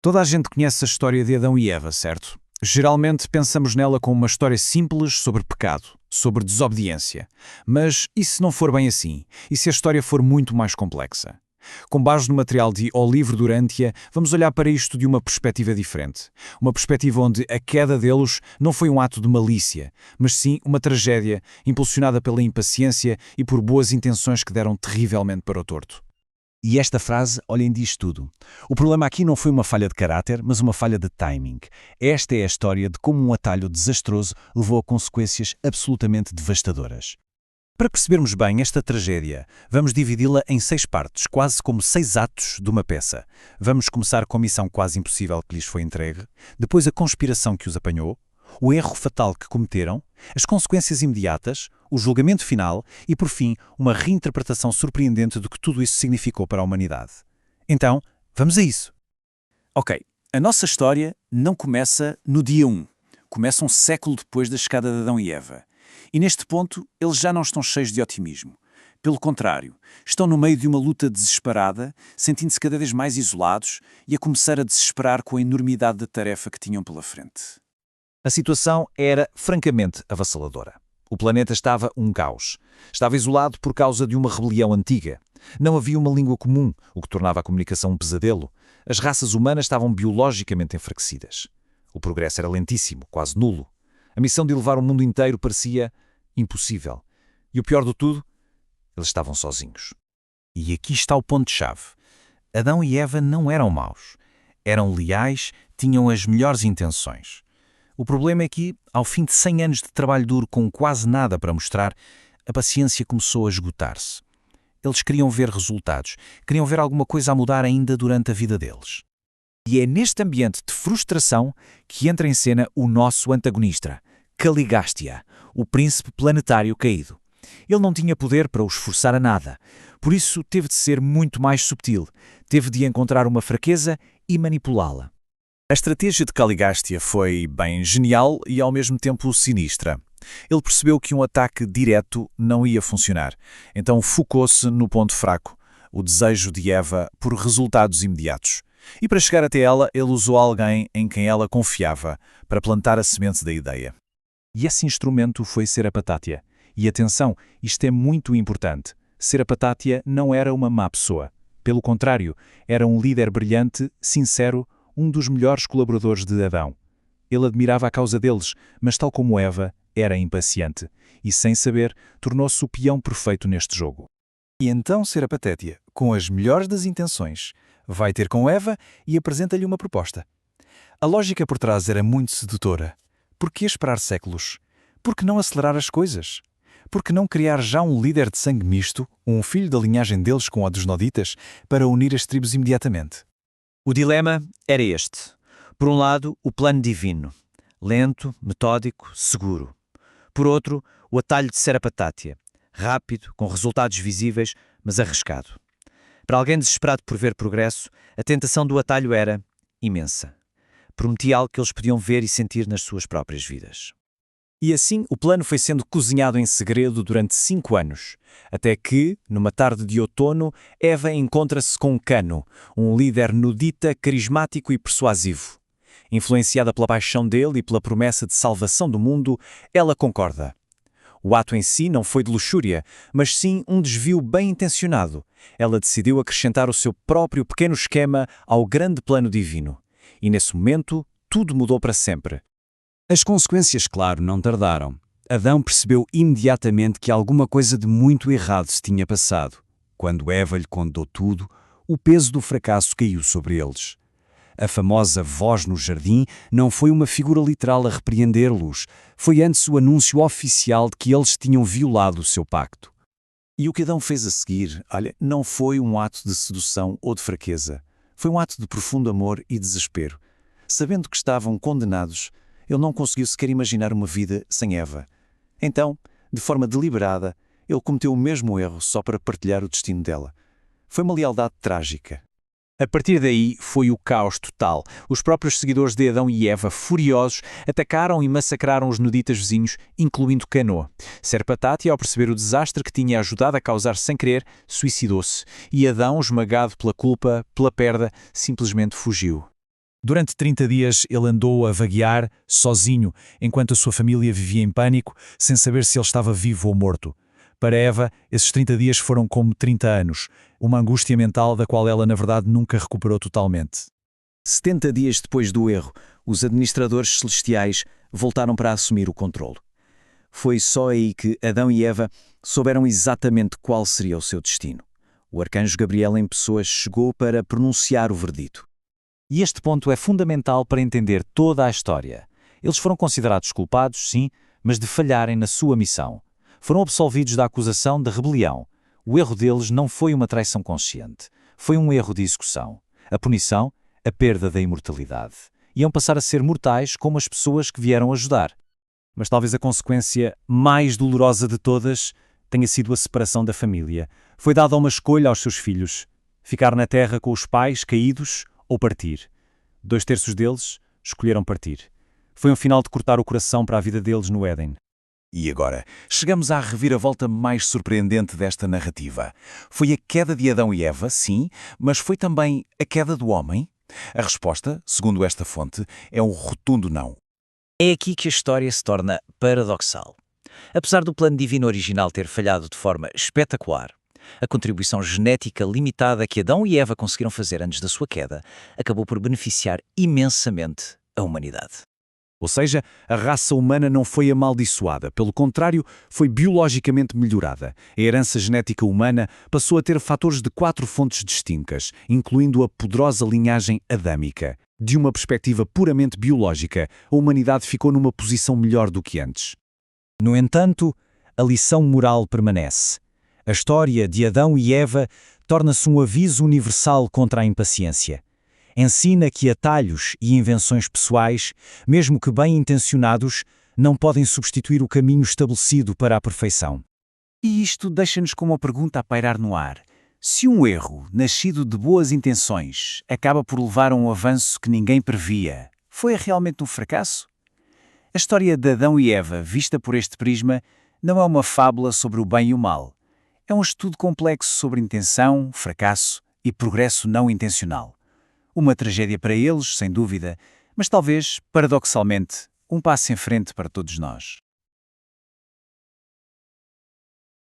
Toda a gente conhece a história de Adão e Eva, certo? Geralmente pensamos nela como uma história simples sobre pecado, sobre desobediência. Mas e se não for bem assim? E se a história for muito mais complexa? Com base no material de O Livro Durante-a, vamos olhar para isto de uma perspectiva diferente. Uma perspectiva onde a queda deles não foi um ato de malícia, mas sim uma tragédia impulsionada pela impaciência e por boas intenções que deram terrivelmente para o torto. E esta frase, olhem, diz tudo. O problema aqui não foi uma falha de caráter, mas uma falha de timing. Esta é a história de como um atalho desastroso levou a consequências absolutamente devastadoras. Para percebermos bem esta tragédia, vamos dividi-la em 6 partes, quase como 6 atos de uma peça. Vamos começar com a missão quase impossível que lhes foi entregue, depois a conspiração que os apanhou, o erro fatal que cometeram, as consequências imediatas, o julgamento final e, por fim, uma reinterpretação surpreendente do que tudo isso significou para a humanidade. Então, vamos a isso. Ok, a nossa história não começa no dia 1. Começa um século depois da chegada de Adão e Eva. E neste ponto, eles já não estão cheios de otimismo. Pelo contrário, estão no meio de uma luta desesperada, sentindo-se cada vez mais isolados e a começar a desesperar com a enormidade da tarefa que tinham pela frente. A situação era francamente avassaladora. O planeta estava um caos. Estava isolado por causa de uma rebelião antiga. Não havia uma língua comum, o que tornava a comunicação um pesadelo. As raças humanas estavam biologicamente enfraquecidas. O progresso era lentíssimo, quase nulo. A missão de levar o mundo inteiro parecia impossível. E o pior de tudo, eles estavam sozinhos. E aqui está o ponto-chave. Adão e Eva não eram maus. Eram leais, tinham as melhores intenções. O problema é que, ao fim de 100 anos de trabalho duro com quase nada para mostrar, a paciência começou a esgotar-se. Eles queriam ver resultados, queriam ver alguma coisa a mudar ainda durante a vida deles. E é neste ambiente de frustração que entra em cena o nosso antagonista, Caligástia, o príncipe planetário caído. Ele não tinha poder para os forçar a nada, por isso teve de ser muito mais subtil, teve de encontrar uma fraqueza e manipulá-la. A estratégia de Caligástia foi, bem, genial e ao mesmo tempo sinistra. Ele percebeu que um ataque direto não ia funcionar, então focou-se no ponto fraco, o desejo de Eva por resultados imediatos. E para chegar até ela, ele usou alguém em quem ela confiava para plantar a semente da ideia. E esse instrumento foi Serapatátia. E atenção, isto é muito importante. Serapatátia não era uma má pessoa. Pelo contrário, era um líder brilhante, sincero, um dos melhores colaboradores de Adão. Ele admirava a causa deles, mas tal como Eva, era impaciente. E sem saber, tornou-se o peão perfeito neste jogo. E então Serapatétia, com as melhores das intenções, vai ter com Eva e apresenta-lhe uma proposta. A lógica por trás era muito sedutora. Por que esperar séculos? Por que não acelerar as coisas? Por que não criar já um líder de sangue misto, um filho da linhagem deles com a dos Noditas, para unir as tribos imediatamente? O dilema era este. Por um lado, o plano divino, lento, metódico, seguro. Por outro, o atalho de Serapatátia, rápido, com resultados visíveis, mas arriscado. Para alguém desesperado por ver progresso, a tentação do atalho era imensa. Prometia algo que eles podiam ver e sentir nas suas próprias vidas. E assim o plano foi sendo cozinhado em segredo durante 5 anos, até que, numa tarde de outono, Eva encontra-se com Cano, um líder nudita, carismático e persuasivo. Influenciada pela paixão dele e pela promessa de salvação do mundo, ela concorda. O ato em si não foi de luxúria, mas sim um desvio bem intencionado. Ela decidiu acrescentar o seu próprio pequeno esquema ao grande plano divino. E nesse momento, tudo mudou para sempre. As consequências, claro, não tardaram. Adão percebeu imediatamente que alguma coisa de muito errado se tinha passado. Quando Eva lhe contou tudo, o peso do fracasso caiu sobre eles. A famosa voz no jardim não foi uma figura literal a repreendê-los, foi antes o anúncio oficial de que eles tinham violado o seu pacto. E o que Adão fez a seguir, não foi um ato de sedução ou de fraqueza. Foi um ato de profundo amor e desespero. Sabendo que estavam condenados, ele não conseguiu sequer imaginar uma vida sem Eva. Então, de forma deliberada, ele cometeu o mesmo erro só para partilhar o destino dela. Foi uma lealdade trágica. A partir daí foi o caos total. Os próprios seguidores de Adão e Eva, furiosos, atacaram e massacraram os noditas vizinhos, incluindo Cano. Serapatátia, ao perceber o desastre que tinha ajudado a causar sem querer, suicidou-se. E Adão, esmagado pela culpa, pela perda, simplesmente fugiu. Durante 30 dias ele andou a vaguear, sozinho, enquanto a sua família vivia em pânico, sem saber se ele estava vivo ou morto. Para Eva, esses 30 dias foram como 30 anos, uma angústia mental da qual ela, na verdade, nunca recuperou totalmente. 70 dias depois do erro, os administradores celestiais voltaram para assumir o controle. Foi só aí que Adão e Eva souberam exatamente qual seria o seu destino. O arcanjo Gabriel em pessoa chegou para pronunciar o verdito. E este ponto é fundamental para entender toda a história. Eles foram considerados culpados, sim, mas de falharem na sua missão. Foram absolvidos da acusação de rebelião. O erro deles não foi uma traição consciente. Foi um erro de execução. A punição, a perda da imortalidade. Iam passar a ser mortais como as pessoas que vieram ajudar. Mas talvez a consequência mais dolorosa de todas tenha sido a separação da família. Foi dada uma escolha aos seus filhos: ficar na terra com os pais caídos ou partir. 2/3 deles escolheram partir. Foi um final de cortar o coração para a vida deles no Éden. E agora, chegamos à reviravolta mais surpreendente desta narrativa. Foi a queda de Adão e Eva, sim, mas foi também a queda do homem? A resposta, segundo esta fonte, é um rotundo não. É aqui que a história se torna paradoxal. Apesar do plano divino original ter falhado de forma espetacular, a contribuição genética limitada que Adão e Eva conseguiram fazer antes da sua queda acabou por beneficiar imensamente a humanidade. Ou seja, a raça humana não foi amaldiçoada, pelo contrário, foi biologicamente melhorada. A herança genética humana passou a ter fatores de 4 fontes distintas, incluindo a poderosa linhagem adâmica. De uma perspectiva puramente biológica, a humanidade ficou numa posição melhor do que antes. No entanto, a lição moral permanece. A história de Adão e Eva torna-se um aviso universal contra a impaciência. Ensina que atalhos e invenções pessoais, mesmo que bem intencionados, não podem substituir o caminho estabelecido para a perfeição. E isto deixa-nos com uma pergunta a pairar no ar. Se um erro, nascido de boas intenções, acaba por levar a um avanço que ninguém previa, foi realmente um fracasso? A história de Adão e Eva, vista por este prisma, não é uma fábula sobre o bem e o mal. É um estudo complexo sobre intenção, fracasso e progresso não intencional. Uma tragédia para eles, sem dúvida, mas talvez, paradoxalmente, um passo em frente para todos nós.